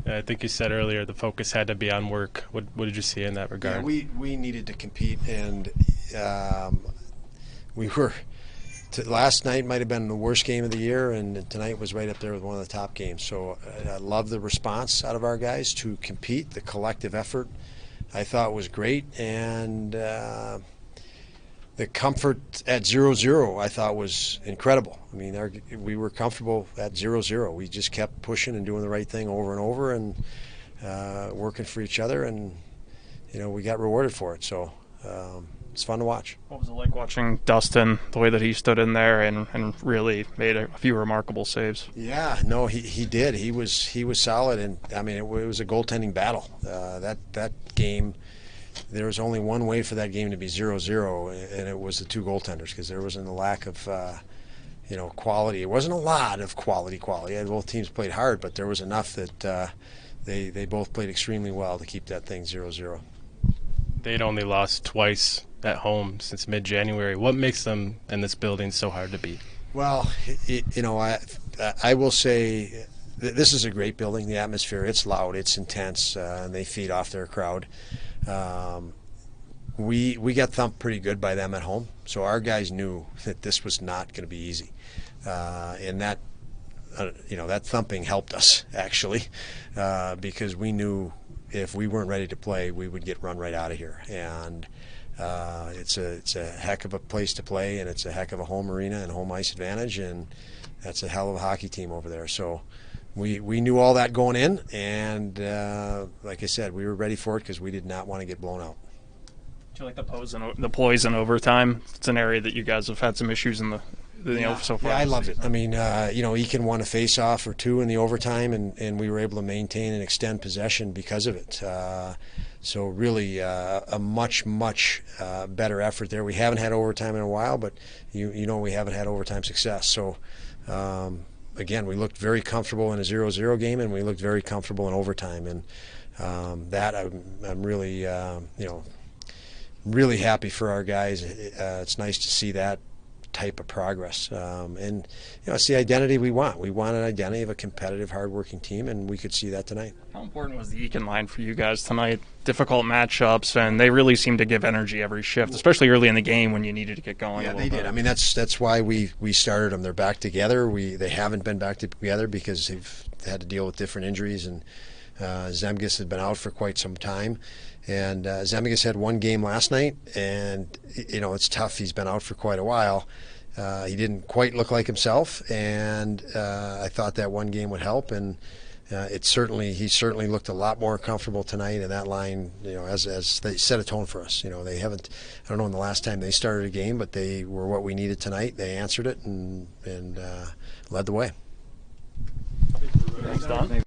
I think you said earlier the focus had to be on work. What did you see in that regard? Yeah, we needed to compete, and we were. Last night might have been the worst game of the year, and tonight was right up there with one of the top games. So I love the response out of our guys to compete. The collective effort I thought was great, and the comfort at 0-0 I thought was incredible. I mean, we were comfortable at 0-0. We just kept pushing and doing the right thing over and over, and working for each other, and we got rewarded for it. So it's fun to watch. What was it like watching Dustin, the way that he stood in there and really made a few remarkable saves? Yeah, no, he did. He was solid, and I mean it was a goaltending battle. That game, there was only one way for that game to be 0-0, and it was the two goaltenders, because there wasn't a lack of quality. It wasn't a lot of quality. Both teams played hard, but there was enough that they both played extremely well to keep that thing 0-0. They'd only lost twice at home since mid-January. What makes them in this building so hard to beat? Well, I will say this is a great building. The atmosphere, it's loud, it's intense, and they feed off their crowd. We got thumped pretty good by them at home, so our guys knew that this was not going to be easy, and that that thumping helped us actually, because we knew if we weren't ready to play, we would get run right out of here. And it's a heck of a place to play, and it's a heck of a home arena and home ice advantage, and that's a hell of a hockey team over there. So we knew all that going in, and like I said, we were ready for it because we did not want to get blown out. Do you like the poise in overtime? It's an area that you guys have had some issues in so far. Yeah, I loved it. I mean, Eakin won a face-off or two in the overtime, and we were able to maintain and extend possession because of it. So really a much better effort there. We haven't had overtime in a while, but we haven't had overtime success. So again, we looked very comfortable in a 0-0 game, and we looked very comfortable in overtime. And that I'm really really happy for our guys. It's nice to see that type of progress, and it's the identity we want. We want an identity of a competitive, hardworking team, and we could see that tonight. How important was the Eakin line for you guys tonight? Difficult matchups, and they really seem to give energy every shift, especially early in the game when you needed to get going. Yeah, they did. I mean, that's why we started them. They're back together. They haven't been back together because they've had to deal with different injuries, and Zemgus had been out for quite some time. And Zemgus had one game last night, and it's tough. He's been out for quite a while. He didn't quite look like himself, and I thought that one game would help. And he certainly looked a lot more comfortable tonight. And that line, as they set a tone for us. They haven't. I don't know when the last time they started a game, but they were what we needed tonight. They answered it and led the way. Thanks, Don.